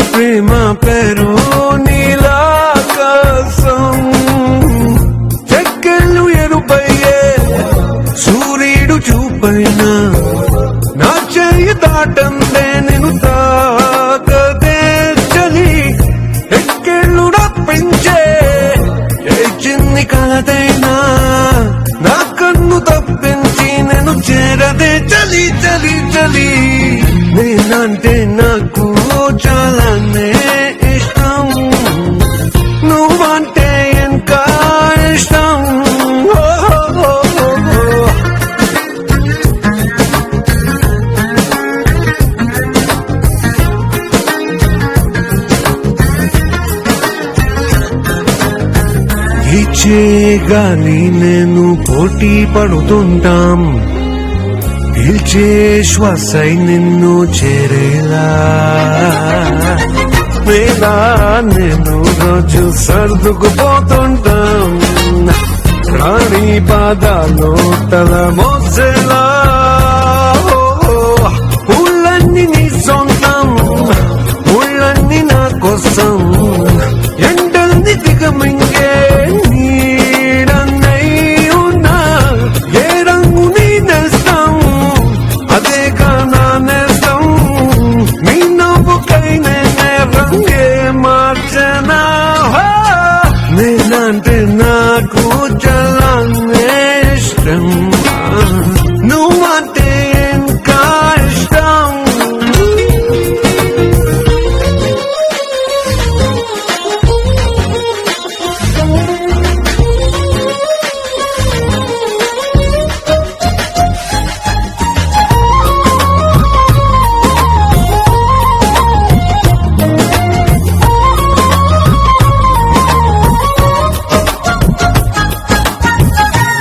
ప్రేమ పేరు నీలాకాశం చెక్కెళ్ళు ఎరుపయ్యే సూర్యుడు చూపైన నా చెయ్యి దాటందే నేను తాకదే చలి ఎక్కెళ్ళు రప్పించే ఏ చిన్ని కలదైనా నా కన్ను తప్పించి నేను చేరదే చలి చలి చలి నేనంటే నాకు చాలానే ఇష్టం నువ్వంటే ఇంకా ఇష్టం ఇచ్చే గాలి నేను పోటీ పడుతుంటాం పీల్చే శ్వాసై నిన్ను చేరేలా వేలా నేను రోజు సర్దుకుపోతుంటాం రాణి పాదాలు తల మోసేలా ఊళ్ళన్నీ నీ సొంతం ఊళ్ళన్నీ నా కోసం ఎండల్ని దిగమింగే నీడన్నై ఉన్నా ఏ రంగు నీ నేస్తం అదే నా నేస్తం నీ నవ్వుకై నేనే రంగే మార్చనా నేనంటే నాకు చాలానే ఇష్టం నువ్వంటే ఇంకా ఇష్టం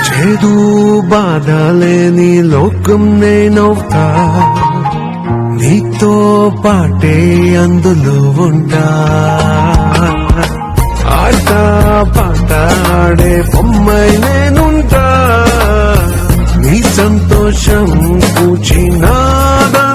చేదు బాధ లేని లోకం నేనవుతా నీతో పాటే అందులో ఉంటా ఆట పాట ఆడే బొమ్మై నేనుంటా నీ సంతోషం కూర్చి నాదా